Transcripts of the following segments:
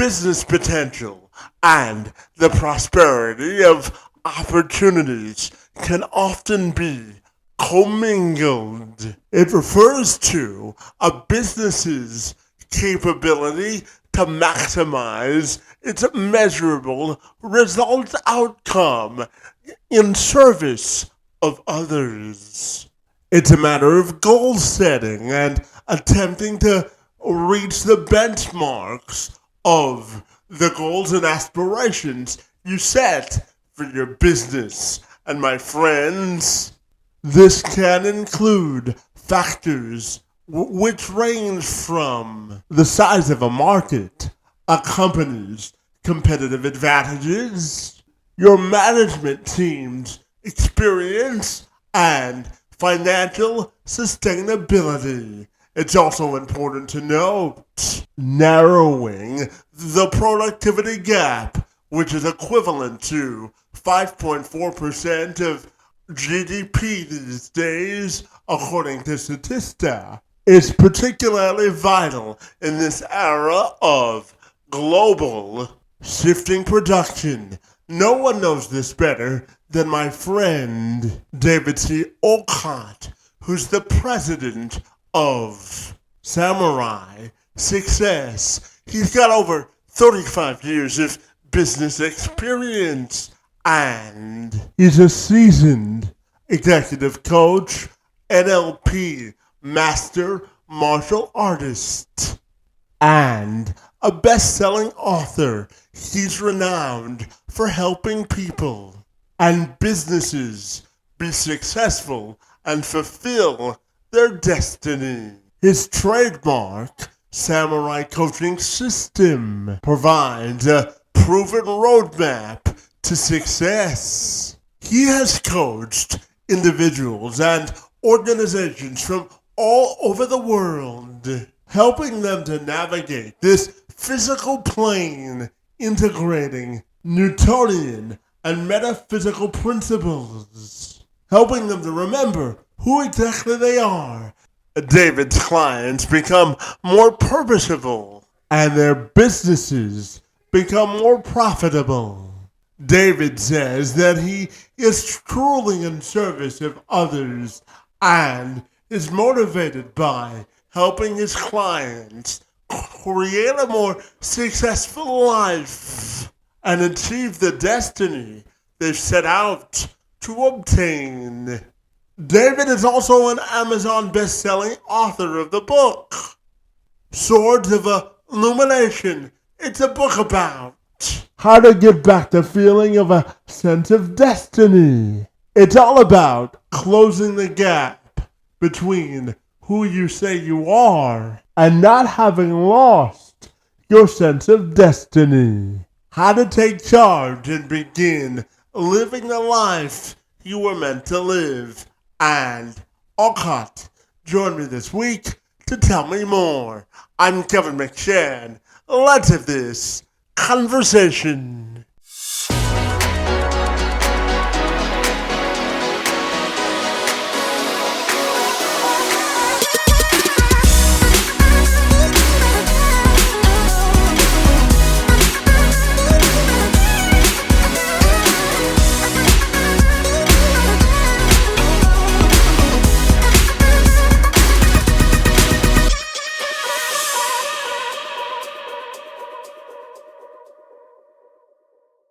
business potential and the prosperity of opportunities can often be commingled. It refers to a business's capability to maximize its measurable result outcome in service of others. It's a matter of goal setting and attempting to reach the benchmarks of the goals and aspirations you set for your business. And my friends, this can include factors which range from the size of a market, a company's competitive advantages, your management team's experience, and financial sustainability. It's also important to note narrowing the productivity gap, which is equivalent to 5.4% of GDP these days, according to Statista, is particularly vital in this era of global shifting production. No one knows this better than my friend David C. Olcott, who's the president of Samurai Success. He's got over 35 years of business experience, and he's a seasoned executive coach, NLP Master martial artist, and a best-selling author. He's renowned for helping people and businesses be successful and fulfill their destiny. His trademark Samurai Coaching System provides a proven roadmap to success. He has coached individuals and organizations from all over the world, helping them to navigate this physical plane, integrating Newtonian and metaphysical principles, helping them to remember who exactly they are. David's clients become more purposeful and their businesses become more profitable. David says that he is truly in service of others and is motivated by helping his clients create a more successful life and achieve the destiny they've set out to obtain. David is also an Amazon best-selling author of the book Swords of Illumination. It's a book about how to get back the feeling of a sense of destiny. It's all about closing the gap between who you say you are and not having lost your sense of destiny. How to take charge and begin living the life you were meant to live. And Olcott joined me this week to tell me more. I'm Kevin McShann. Let's have this conversation.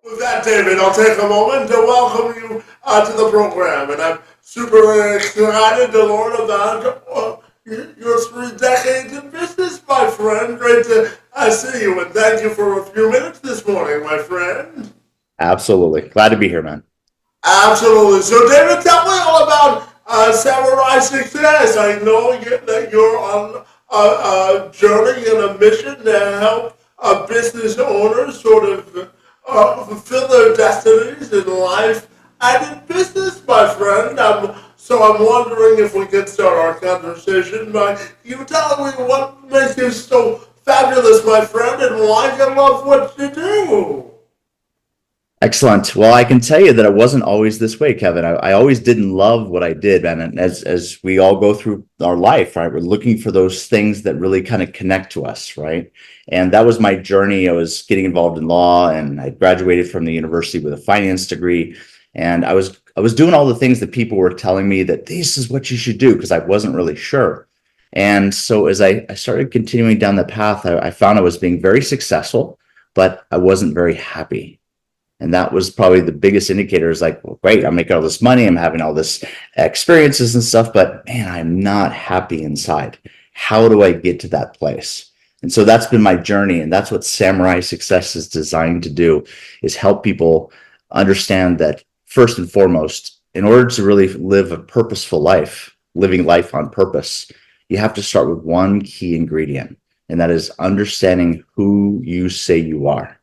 With that, David, I'll take a moment to welcome you to the program, and I'm super excited to learn about your 3 decades in business, my friend. Great to see you, and thank you for a few minutes this morning, my friend. Absolutely. Glad to be here, man. Absolutely. So, David, tell me all about Samurai Success. I know that you're on a journey and a mission to help business owners sort of fulfill their destinies in life and in business, my friend. So I'm wondering if we could start our conversation by you telling me what makes you so fabulous, my friend, and why you love what you do. Excellent. Well, I can tell you that it wasn't always this way, Kevin. I always didn't love what I did, man. And as we all go through our life, right, we're looking for those things that really kind of connect to us, right? And that was my journey. I was getting involved in law, and I graduated from the university with a finance degree. And I was doing all the things that people were telling me that this is what you should do because I wasn't really sure. And so as I started continuing down the path, I found I was being very successful, but I wasn't very happy. And that was probably the biggest indicator is like, well, great, I'm making all this money, I'm having all this experiences and stuff, but man, I'm not happy inside. How do I get to that place? And so that's been my journey. And that's what Samurai Success is designed to do, is help people understand that first and foremost, in order to really live a purposeful life, living life on purpose, you have to start with one key ingredient, and that is understanding who you say you are.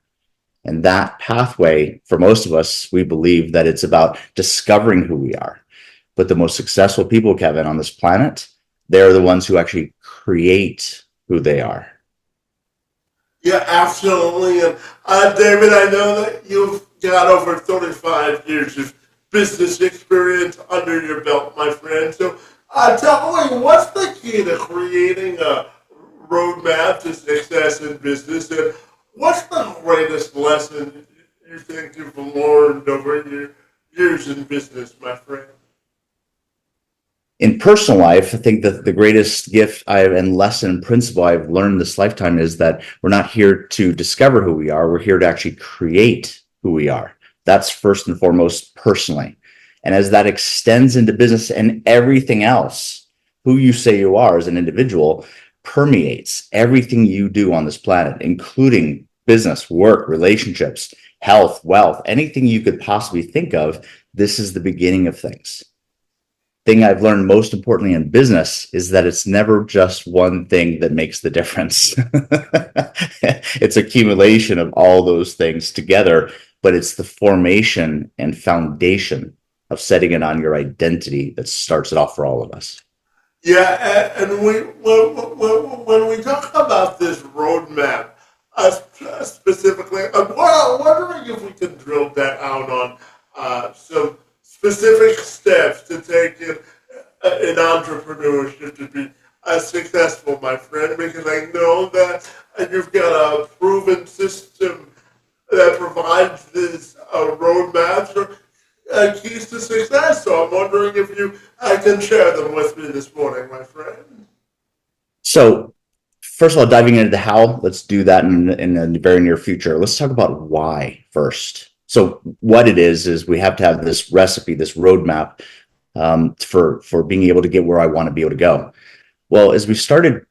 And that pathway, for most of us, we believe that it's about discovering who we are. But the most successful people, Kevin, on this planet, they're the ones who actually create who they are. Yeah, absolutely. And David, I know that you've got over 35 years of business experience under your belt, my friend. So tell me, what's the key to creating a roadmap to success in business? And what's the greatest lesson you think you've learned over your years in business, my friend? In personal life, I think that the greatest gift and lesson and principle I've learned this lifetime is that we're not here to discover who we are. We're here to actually create who we are. That's first and foremost personally. And as that extends into business and everything else, who you say you are as an individual permeates everything you do on this planet, including business, work, relationships, health, wealth, anything you could possibly think of. This is the beginning of things. Thing I've learned most importantly in business is that it's never just one thing that makes the difference. It's accumulation of all those things together, but it's the formation and foundation of setting it on your identity that starts it off for all of us. Yeah, and when we talk about this roadmap, specifically, I'm wondering if we can drill that out on some specific steps to take in entrepreneurship to be successful, my friend, because I know that you've got a proven system that provides this roadmaps or keys to success. So I'm wondering if you can share them with me this morning, my friend. So, first of all, diving into the how, let's do that in the very near future. Let's talk about why first. So, what it is we have to have this recipe, this roadmap for being able to get where I want to be able to go. Well, as we started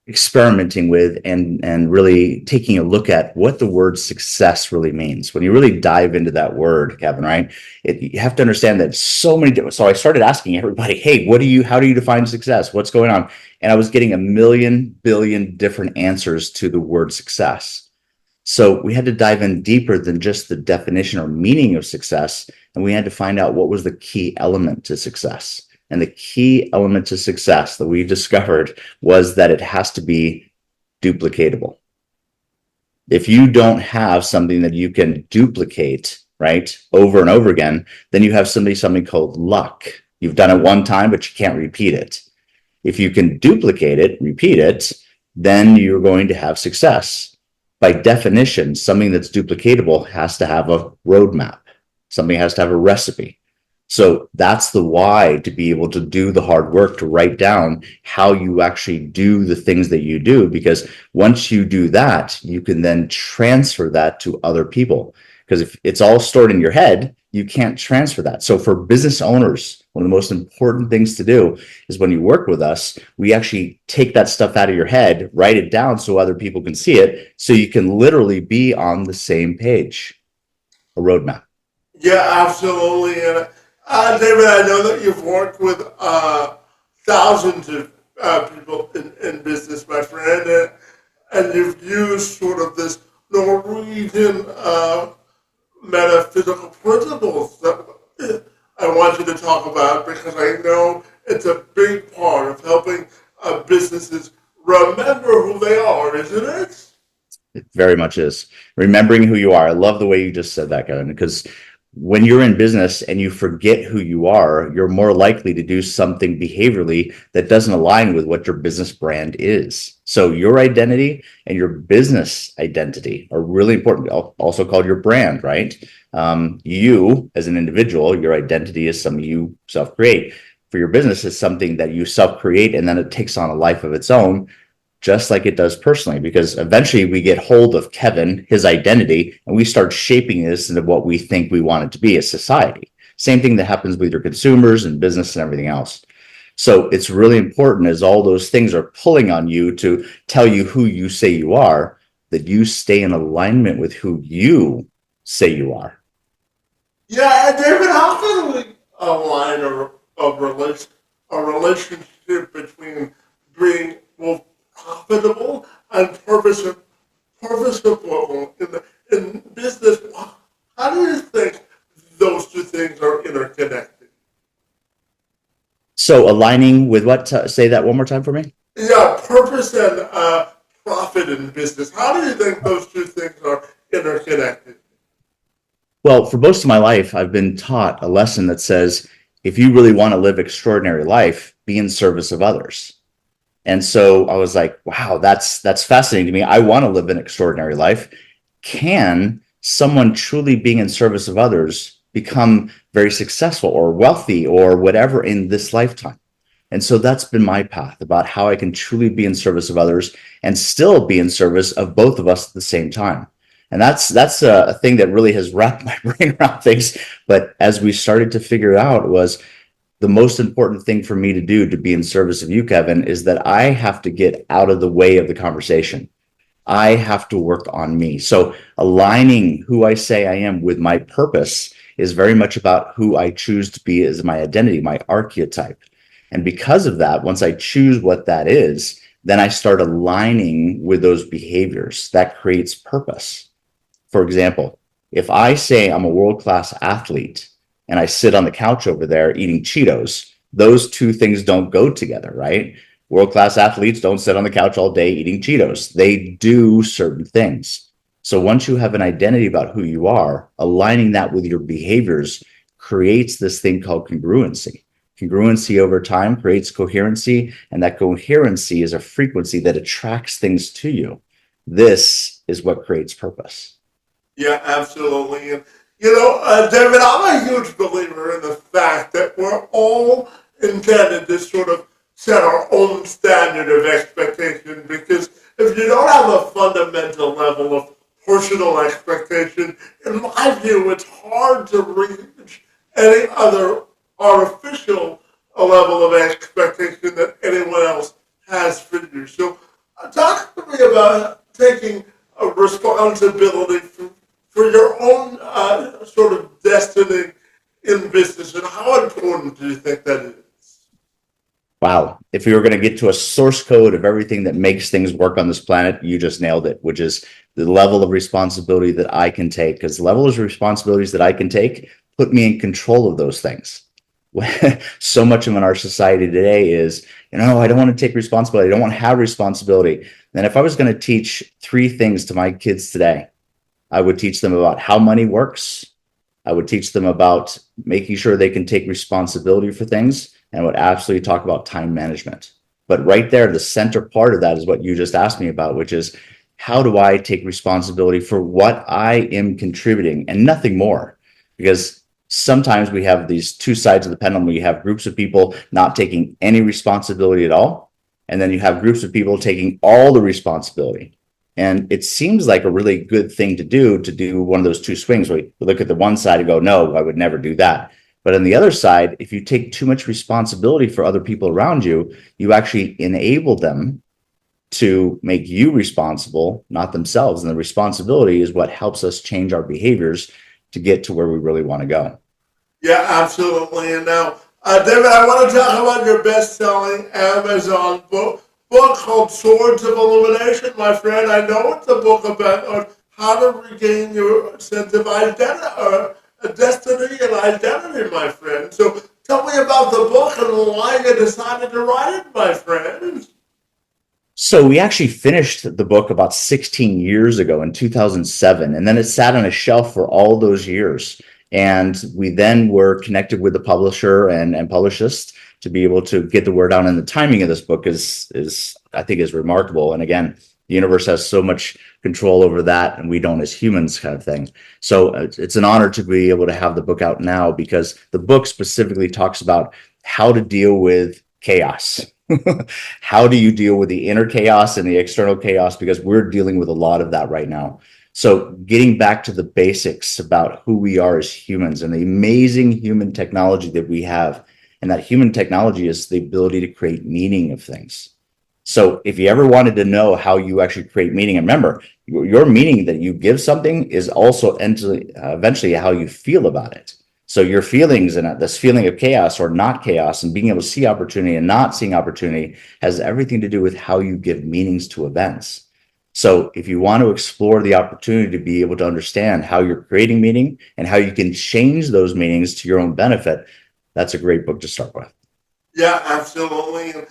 experimenting with and really taking a look at what the word success really means. When you really dive into that word, Kevin, right? You have to understand that so many different. So I started asking everybody, hey, how do you define success? What's going on? And I was getting a million billion different answers to the word success. So we had to dive in deeper than just the definition or meaning of success. And we had to find out what was the key element to success. And the key element to success that we discovered was that it has to be duplicatable. If you don't have something that you can duplicate, right, over and over again, then you have something called luck. You've done it one time, but you can't repeat it. If you can duplicate it, repeat it, then you're going to have success. By definition, something that's duplicatable has to have a roadmap. Something has to have a recipe. So that's the why, to be able to do the hard work, to write down how you actually do the things that you do, because once you do that, you can then transfer that to other people. Because if it's all stored in your head, you can't transfer that. So for business owners, one of the most important things to do is when you work with us, we actually take that stuff out of your head, write it down so other people can see it, so you can literally be on the same page. A roadmap. Yeah, absolutely. And David, I know that you've worked with thousands of people in business, my friend, and you've used sort of this Norwegian metaphysical principles that I want you to talk about, because I know it's a big part of helping businesses remember who they are, isn't it? It very much is. Remembering who you are. I love the way you just said that, Kevin, because when you're in business and you forget who you are, you're more likely to do something behaviorally that doesn't align with what your business brand is. So your identity and your business identity are really important, also called your brand, right? You as an individual, your identity is something you self-create. For your business, is something that you self-create, and then it takes on a life of its own, just like it does personally, because eventually we get hold of Kevin, his identity, and we start shaping this into what we think we want it to be as society. Same thing that happens with your consumers and business and everything else. So it's really important, as all those things are pulling on you to tell you who you say you are, that you stay in alignment with who you say you are. Yeah, David, how can we align a relationship between being both profitable and purposeful in business? How do you think those two things are interconnected? So aligning with what? Say that one more time for me. Yeah, purpose and profit in business. How do you think those two things are interconnected? Well, for most of my life, I've been taught a lesson that says, if you really want to live extraordinary life, be in service of others. And so I was like, wow, that's fascinating to me. I want to live an extraordinary life. Can someone truly being in service of others become very successful or wealthy or whatever in this lifetime? And so that's been my path about how I can truly be in service of others and still be in service of both of us at the same time. And that's a thing that really has wrapped my brain around things. But as we started to figure it out, was the most important thing for me to do to be in service of you, Kevin, is that I have to get out of the way of the conversation. I have to work on me. So aligning who I say I am with my purpose is very much about who I choose to be as my identity, my archetype. And because of that, once I choose what that is, then I start aligning with those behaviors. That creates purpose. For example, if I say I'm a world-class athlete and I sit on the couch over there eating Cheetos, those two things don't go together, right? World-class athletes don't sit on the couch all day eating Cheetos. They do certain things. So once you have an identity about who you are, aligning that with your behaviors creates this thing called congruency. Congruency over time creates coherency, and that coherency is a frequency that attracts things to you. This is what creates purpose. Yeah, absolutely. And, David, I'm a huge believer in the fact that we're all intended to sort of set our own standard of expectation, because if you don't have a fundamental level of personal expectation, in my view, it's hard to reach any other artificial level of expectation that anyone else has for you. So, talk to me about taking a responsibility for your own sort of destiny in business, and how important do you think that is? Wow. If we were going to get to a source code of everything that makes things work on this planet, you just nailed it, which is the level of responsibility that I can take. Because the level of responsibilities that I can take put me in control of those things. So much of our society today is, I don't want to take responsibility. I don't want to have responsibility. And if I was going to teach three things to my kids today, I would teach them about how money works. I would teach them about making sure they can take responsibility for things, and would absolutely talk about time management. But right there, the center part of that is what you just asked me about, which is, how do I take responsibility for what I am contributing and nothing more? Because sometimes we have these two sides of the pendulum. We have groups of people not taking any responsibility at all, and then you have groups of people taking all the responsibility. And it seems like a really good thing to do one of those two swings where we look at the one side and go, no, I would never do that. But on the other side, if you take too much responsibility for other people around you, you actually enable them to make you responsible, not themselves. And the responsibility is what helps us change our behaviors to get to where we really want to go. Yeah, absolutely. And now, David, I want to talk about your best-selling Amazon book called Swords of Illumination, my friend. I know it's a book about how to regain your sense of identity, destiny and identity, my friend. So tell me about the book and why you decided to write it, my friend. So we actually finished the book about 16 years ago in 2007, and then it sat on a shelf for all those years. And we then were connected with the publisher and publicist to be able to get the word out. And the timing of this book is I think is remarkable. And again, the universe has so much control over that, and we don't as humans, kind of thing. So it's an honor to be able to have the book out now, because the book specifically talks about how to deal with chaos. How do you deal with the inner chaos and the external chaos? Because we're dealing with a lot of that right now. So getting back to the basics about who we are as humans and the amazing human technology that we have. And that human technology is the ability to create meaning of things. So if you ever wanted to know how you actually create meaning, and remember, your meaning that you give something is also eventually how you feel about it. So your feelings and this feeling of chaos or not chaos, and being able to see opportunity and not seeing opportunity, has everything to do with how you give meanings to events. So if you want to explore the opportunity to be able to understand how you're creating meaning and how you can change those meanings to your own benefit, that's a great book to start with. Yeah, absolutely. David,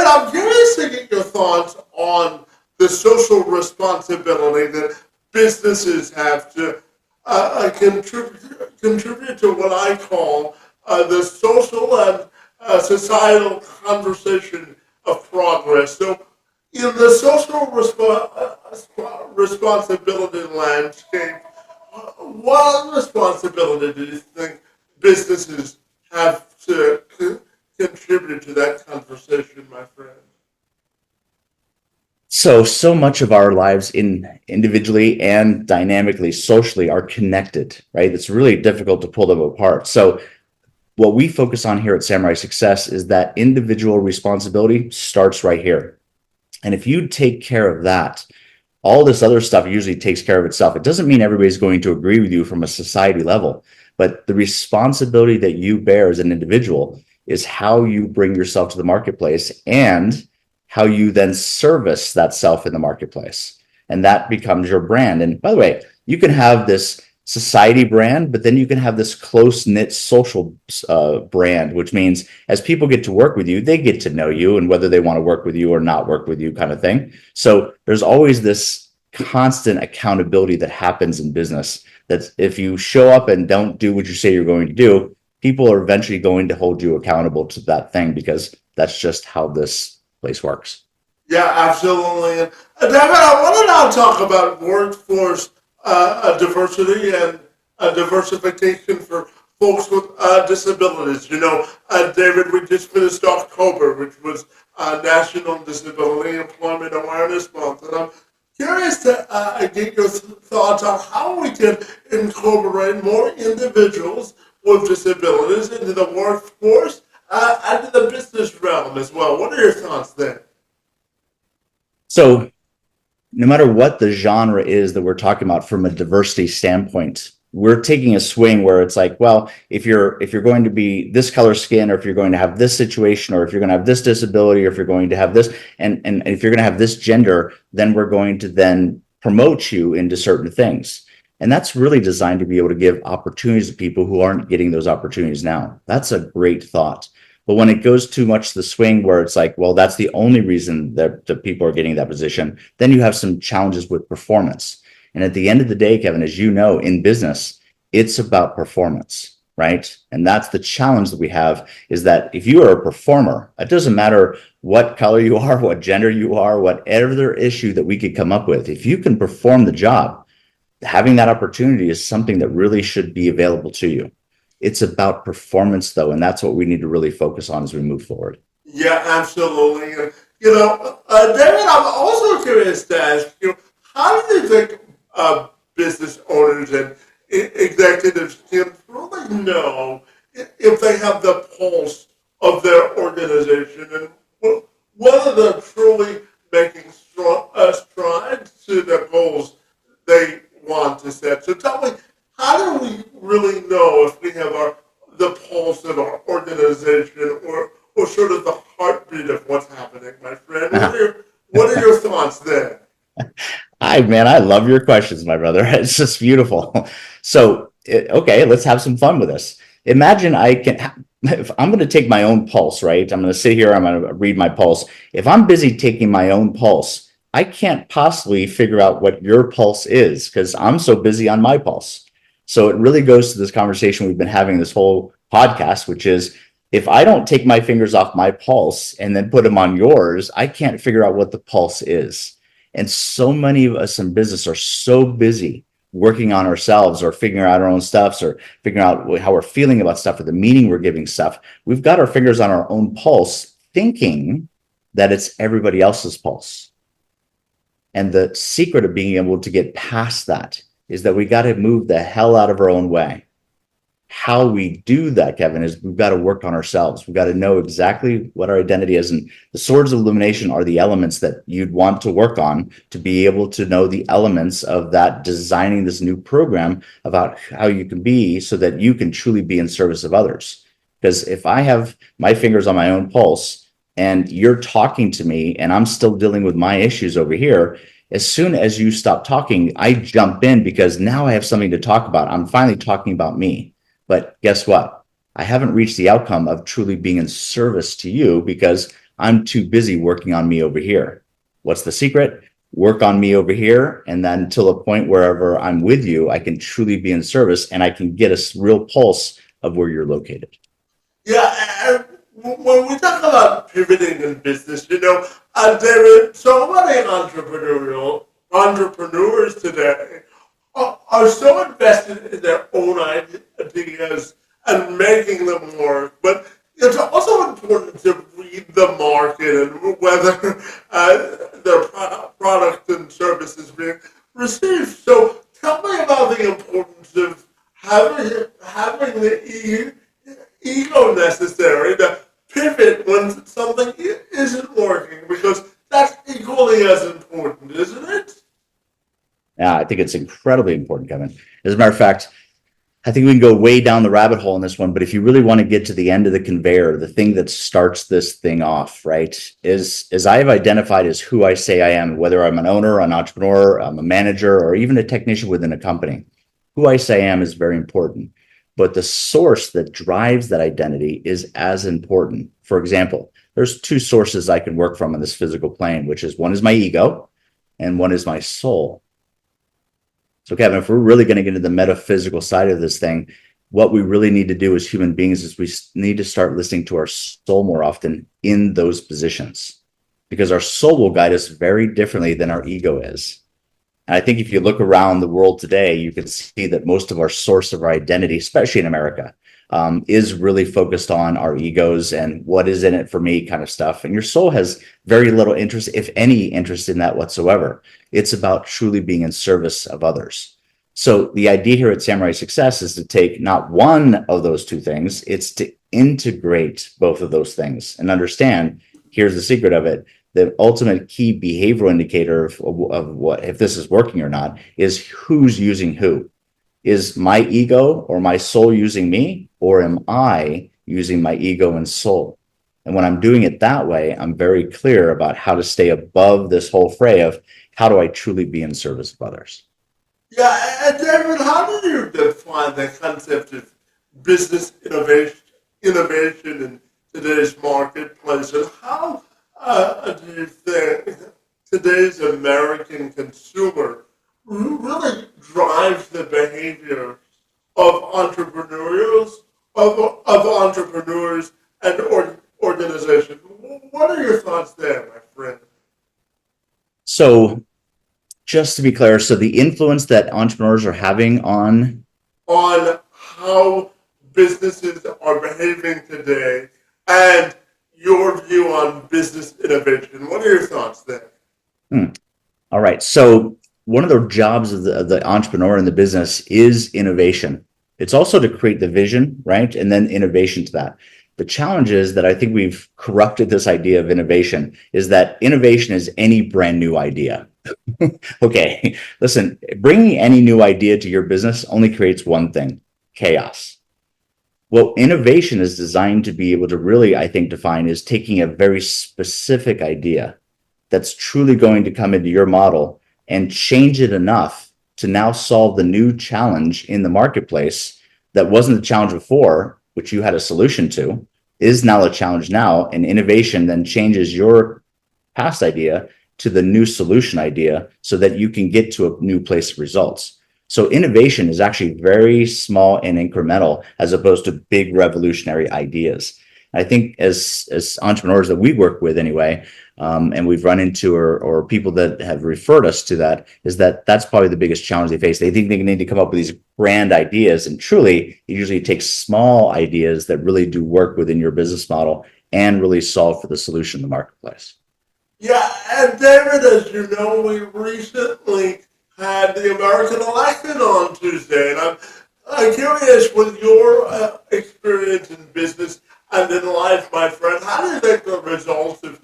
I'm curious to get your thoughts on the social responsibility that businesses have to contribute to what I call the social and societal conversation of progress. So, in the social responsibility landscape, what responsibility do you think businesses have to contribute to that conversation, my friend? So much of our lives individually and dynamically, socially, are connected, right? It's really difficult to pull them apart. So what we focus on here at Samurai Success is that individual responsibility starts right here. And if you take care of that, all this other stuff usually takes care of itself. It doesn't mean everybody's going to agree with you from a society level, but the responsibility that you bear as an individual is how you bring yourself to the marketplace and how you then service that self in the marketplace. And that becomes your brand. And by the way, you can have this society brand, but then you can have this close-knit social brand, which means as people get to work with you, they get to know you and whether they want to work with you or not work with you, kind of thing. So there's always this constant accountability that happens in business, that if you show up and don't do what you say you're going to do, people are eventually going to hold you accountable to that thing, because that's just how this place works. Yeah, absolutely. And David, I want to now talk about workforce diversity and diversification for folks with disabilities. You know, David, we just finished October, which was National Disability Employment Awareness Month, and I'm curious to get your thoughts on how we can incorporate more individuals with disabilities into the workforce and to the business realm as well. What are your thoughts there? So no matter what the genre is that we're talking about from a diversity standpoint, we're taking a swing where it's like, well, if you're going to be this color skin, or if you're going to have this situation, or if you're going to have this disability, or if you're going to have this, and if you're going to have this gender, then we're going to then promote you into certain things. And that's really designed to be able to give opportunities to people who aren't getting those opportunities now. That's a great thought. But when it goes too much to the swing where it's like, well, that's the only reason that the people are getting that position, then you have some challenges with performance. And at the end of the day, Kevin, as you know, in business, it's about performance, right? And that's the challenge that we have, is that if you are a performer, it doesn't matter what color you are, what gender you are, whatever issue that we could come up with, if you can perform the job, having that opportunity is something that really should be available to you. It's about performance, though, and that's what we need to really focus on as we move forward. Yeah, absolutely. And, you know, David, I'm also curious to ask you, how do you think business owners and executives can really know if they have the pulse of their organization and whether they're truly making strides to the goals they want to set? So tell me, how do we really know if we have the pulse of our organization, or sort of the heartbeat of what's happening, my friend? What are your thoughts there? I love your questions, my brother. It's just beautiful. So, okay, let's have some fun with this. Imagine if I'm going to take my own pulse, right? I'm going to sit here, I'm going to read my pulse. If I'm busy taking my own pulse, I can't possibly figure out what your pulse is because I'm so busy on my pulse. So it really goes to this conversation we've been having this whole podcast, which is if I don't take my fingers off my pulse and then put them on yours, I can't figure out what the pulse is. And so many of us in business are so busy working on ourselves or figuring out our own stuffs or figuring out how we're feeling about stuff or the meaning we're giving stuff. We've got our fingers on our own pulse, thinking that it's everybody else's pulse. And the secret of being able to get past that is that we got to move the hell out of our own way. How we do that, Kevin, is we've got to work on ourselves. We've got to know exactly what our identity is. And the swords of illumination are the elements that you'd want to work on to be able to know the elements of that, designing this new program about how you can be so that you can truly be in service of others. Because if I have my fingers on my own pulse and you're talking to me and I'm still dealing with my issues over here, as soon as you stop talking, I jump in because now I have something to talk about. I'm finally talking about me. But guess what? I haven't reached the outcome of truly being in service to you because I'm too busy working on me over here. What's the secret? Work on me over here. And then till a point wherever I'm with you, I can truly be in service and I can get a real pulse of where you're located. Yeah, and when we talk about pivoting in business, there are so many entrepreneurs today are so invested in their own ideas and making them work. But it's also important to read the market and whether their product and service is being received. So tell me about the importance of having the ego necessary to pivot when something isn't working, because that's equally as important, isn't it? Yeah, I think it's incredibly important, Kevin. As a matter of fact, I think we can go way down the rabbit hole in this one, but if you really want to get to the end of the conveyor, the thing that starts this thing off, right, is I have identified as who I say I am, whether I'm an owner, an entrepreneur, I'm a manager, or even a technician within a company. Who I say I am is very important, but the source that drives that identity is as important. For example, there's two sources I can work from on this physical plane, which is one is my ego and one is my soul. So Kevin, if we're really going to get into the metaphysical side of this thing, what we really need to do as human beings is we need to start listening to our soul more often in those positions, because our soul will guide us very differently than our ego is. And I think if you look around the world today, you can see that most of our source of our identity, especially in America, is really focused on our egos and what is in it for me kind of stuff. And your soul has very little interest, if any interest in that whatsoever. It's about truly being in service of others. So the idea here at Samurai Success is to take not one of those two things, it's to integrate both of those things and understand, here's the secret of it, the ultimate key behavioral indicator of what, if this is working or not, is who's using who. Is my ego or my soul using me, or am I using my ego and soul? And when I'm doing it that way, I'm very clear about how to stay above this whole fray of how do I truly be in service of others. Yeah, and David, how do you define the concept of business innovation in today's marketplace, and how do you think today's American consumer really drives the behavior of entrepreneurs and organizations? What are your thoughts there, my friend? So just to be clear, so the influence that entrepreneurs are having on how businesses are behaving today and your view on business innovation. What are your thoughts there? All right. So one of the jobs of the entrepreneur in the business is innovation. It's also to create the vision, right? And then innovation to that. The challenge is that I think we've corrupted this idea of innovation, is that innovation is any brand new idea. Okay, listen, bringing any new idea to your business only creates one thing: chaos. Well, innovation is designed to be able to really, I think, define is taking a very specific idea that's truly going to come into your model and change it enough to now solve the new challenge in the marketplace that wasn't the challenge before, which you had a solution to, is now a challenge now, and innovation then changes your past idea to the new solution idea so that you can get to a new place of results. So innovation is actually very small and incremental as opposed to big revolutionary ideas. I think as entrepreneurs that we work with anyway, and we've run into or people that have referred us to that, is that that's probably the biggest challenge they face. They think they need to come up with these grand ideas, and truly it usually takes small ideas that really do work within your business model and really solve for the solution in the marketplace. Yeah, and David, as you know, we recently had the American election on Tuesday, and I'm curious, with your experience in business and in life, my friend, how do you think the results of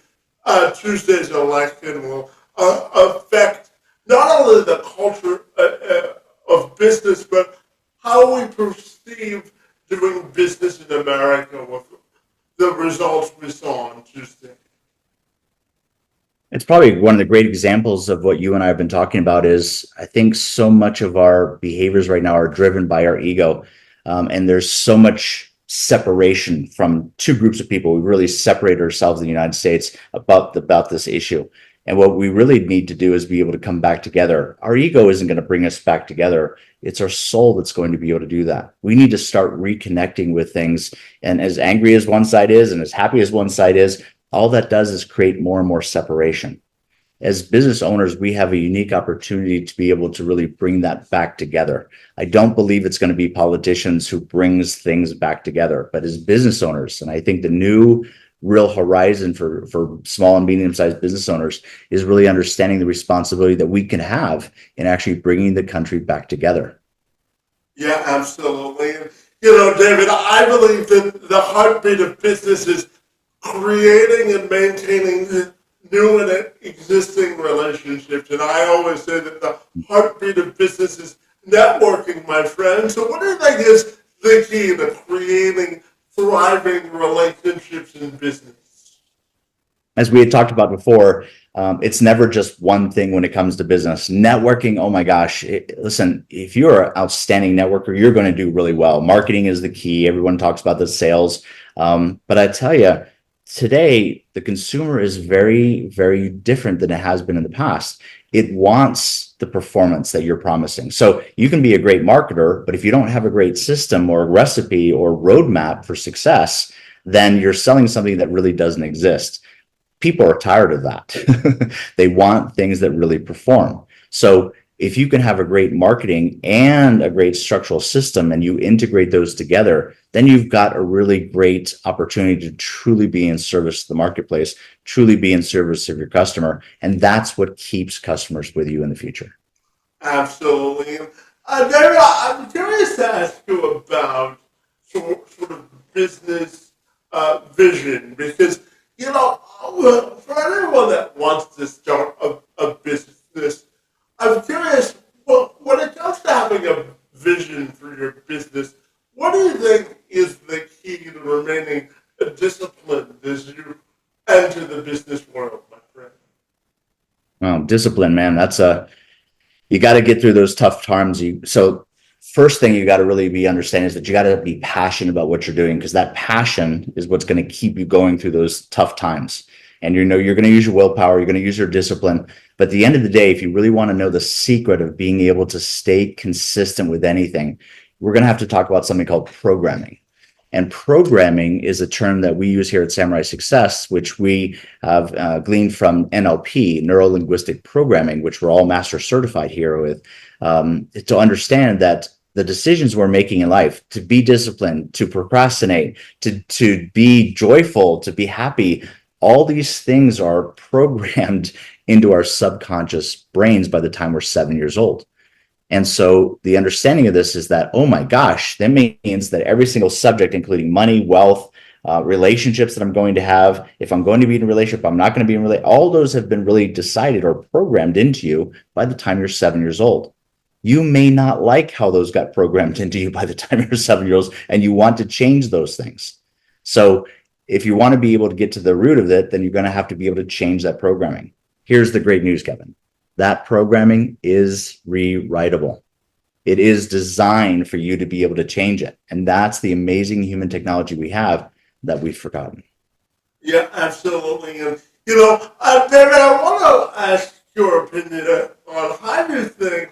Tuesday's election will affect not only the culture of business, but how we perceive doing business in America with the results we saw on Tuesday? It's probably one of the great examples of what you and I have been talking about. Is I think so much of our behaviors right now are driven by our ego. And there's so much separation from two groups of people. We really separate ourselves in the United States about this issue. And what we really need to do is be able to come back together. Our ego isn't going to bring us back together. It's our soul that's going to be able to do that. We need to start reconnecting with things. And as angry as one side is and as happy as one side is, all that does is create more and more separation. As business owners, we have a unique opportunity to be able to really bring that back together. I don't believe it's going to be politicians who brings things back together, but as business owners, and I think the new real horizon for small and medium-sized business owners is really understanding the responsibility that we can have in actually bringing the country back together. Yeah, absolutely. You know, David, I believe that the heartbeat of business is creating and maintaining new and existing relationships. And I always say that the heartbeat of business is networking, my friend. So what do you think is the key to creating thriving relationships in business? As we had talked about before, it's never just one thing when it comes to business. Networking, oh my gosh, listen, if you're an outstanding networker, you're going to do really well. Marketing is the key. Everyone talks about the sales. But I tell you, today, the consumer is very, very different than it has been in the past. It wants the performance that you're promising. So you can be a great marketer, but if you don't have a great system or recipe or roadmap for success, then you're selling something that really doesn't exist. People are tired of that. They want things that really perform. So if you can have a great marketing and a great structural system and you integrate those together, then you've got a really great opportunity to truly be in service to the marketplace, truly be in service of your customer. And that's what keeps customers with you in the future. Absolutely. David, I'm curious to ask you about sort of business vision, because, you know, for anyone that wants to start a business, I'm curious, well, when it comes to having a vision for your business, what do you think is the key to remaining disciplined as you enter the business world, my friend? Well, discipline, man, you got to get through those tough times. So first thing you got to really be understanding is that you got to be passionate about what you're doing, because that passion is what's going to keep you going through those tough times. And you know, you're going to use your willpower, you're going to use your discipline. But at the end of the day, if you really want to know the secret of being able to stay consistent with anything, we're going to have to talk about something called programming. And programming is a term that we use here at Samurai Success, which we have gleaned from NLP, Neuro-Linguistic Programming, which we're all master certified here with, to understand that the decisions we're making in life, to be disciplined, to procrastinate, to be joyful, to be happy, all these things are programmed into our subconscious brains by the time we're 7 years old. And so the understanding of this is that, oh my gosh, that means that every single subject, including money, wealth, relationships that I'm going to have, if I'm going to be in a relationship, I'm not going to be in a relationship, all those have been really decided or programmed into you by the time you're 7 years old. You may not like how those got programmed into you by the time you're 7 years old, and you want to change those things. So if you want to be able to get to the root of it, then you're going to have to be able to change that programming. Here's the great news, Kevin. That programming is rewritable. It is designed for you to be able to change it. And that's the amazing human technology we have that we've forgotten. Yeah, absolutely. And, David, I want to ask your opinion on how you think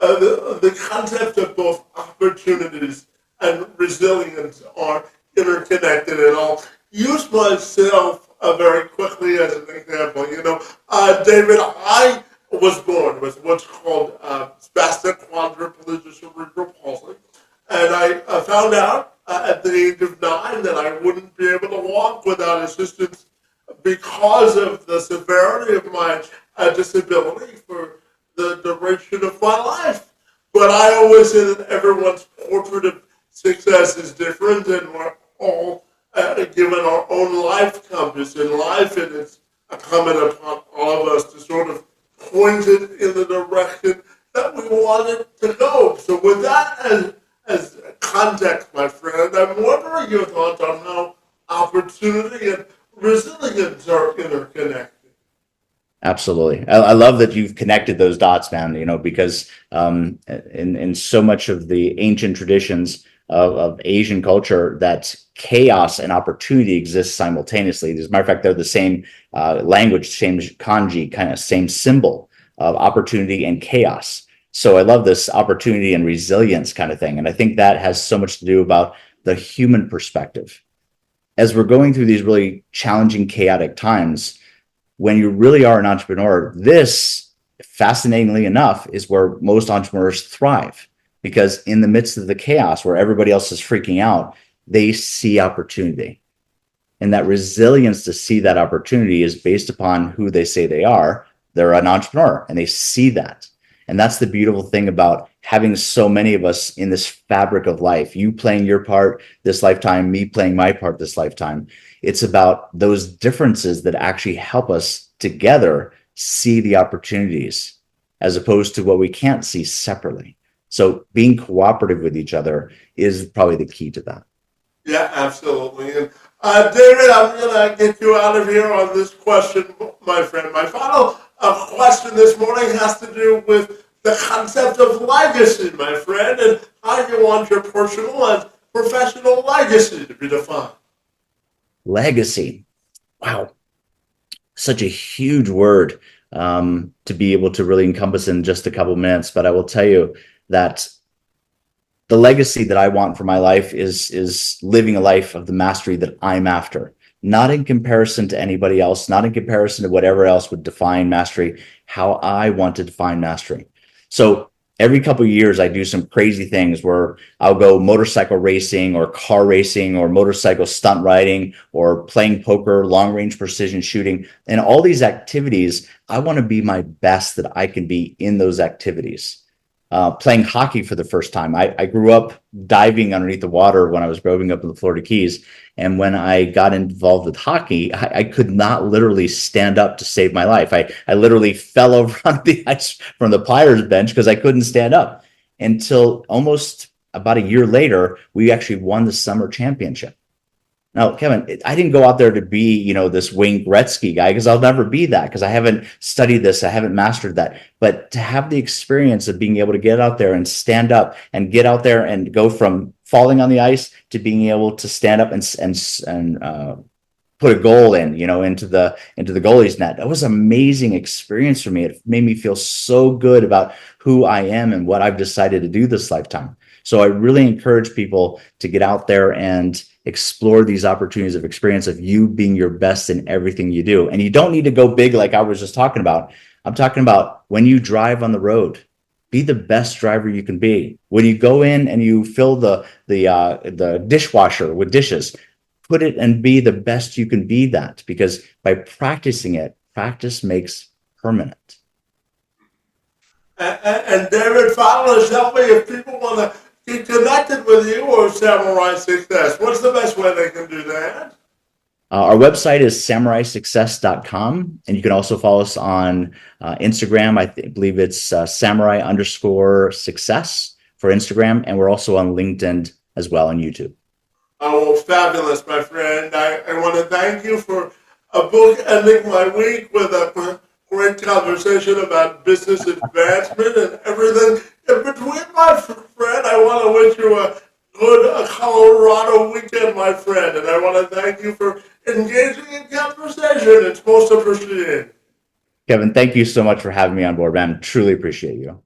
the concept of both opportunities and resilience are interconnected. And I'll use myself very quickly as an example. David, I was born with what's called spastic quadriplegia cerebral palsy, and I found out at the age of 9 that I wouldn't be able to walk without assistance because of the severity of my disability for the duration of my life. But I always say that everyone's portrait of success is different, and we're all given our own life compass in life, and it's incumbent upon all of us to sort of point it in the direction that we want it to go. So with that as context, my friend, I'm wondering your thoughts on how opportunity and resilience are interconnected. Absolutely. I love that you've connected those dots, man, because in so much of the ancient traditions of Asian culture, that chaos and opportunity exist simultaneously. As a matter of fact, they're the same language, same kanji, kind of same symbol of opportunity and chaos. So I love this opportunity and resilience kind of thing. And I think that has so much to do about the human perspective. As we're going through these really challenging, chaotic times, when you really are an entrepreneur, this, fascinatingly enough, is where most entrepreneurs thrive, because in the midst of the chaos where everybody else is freaking out, they see opportunity. And that resilience to see that opportunity is based upon who they say they are. They're an entrepreneur and they see that. And that's the beautiful thing about having so many of us in this fabric of life, you playing your part this lifetime, me playing my part this lifetime. It's about those differences that actually help us together see the opportunities as opposed to what we can't see separately. So being cooperative with each other is probably the key to that. Yeah, absolutely. And David, I'm going to get you out of here on this question, my friend. My final question this morning has to do with the concept of legacy, my friend, and how you want your personal and professional legacy to be defined. Legacy. Wow. Such a huge word to be able to really encompass in just a couple minutes. But I will tell you that the legacy that I want for my life is living a life of the mastery that I'm after, not in comparison to anybody else, not in comparison to whatever else would define mastery, how I want to define mastery. So every couple of years, I do some crazy things where I'll go motorcycle racing or car racing or motorcycle stunt riding or playing poker, long range precision shooting. And all these activities, I want to be my best that I can be in those activities. Playing hockey for the first time. I grew up diving underneath the water when I was growing up in the Florida Keys. And when I got involved with hockey, I could not literally stand up to save my life. I literally fell over on the ice from the players bench because I couldn't stand up until almost about a year later, we actually won the summer championship. Now, Kevin, I didn't go out there to be, this Wayne Gretzky guy, because I'll never be that, because I haven't studied this, I haven't mastered that. But to have the experience of being able to get out there and stand up and get out there and go from falling on the ice to being able to stand up and put a goal in, into the goalie's net. That was an amazing experience for me. It made me feel so good about who I am and what I've decided to do this lifetime. So I really encourage people to get out there and explore these opportunities of experience of you being your best in everything you do. And you don't need to go big like I was just talking about. I'm talking about when you drive on the road, be the best driver you can be. When you go in and you fill the dishwasher with dishes, put it and be the best you can be that, because by practicing it, practice makes permanent. And David, finally, tell me if people want to get connected with you or Samurai Success. What's the best way they can do that? Our website is samuraisuccess.com, and you can also follow us on Instagram. I believe it's samurai_success for Instagram, and we're also on LinkedIn as well, and YouTube. Oh, fabulous, my friend. I want to thank you for a book ending my week with a great conversation about business advancement and everything In between, my friend, I want to wish you a good Colorado weekend, my friend, and I want to thank you for engaging in conversation. It's most appreciated. Kevin, thank you so much for having me on board, man. Truly appreciate you.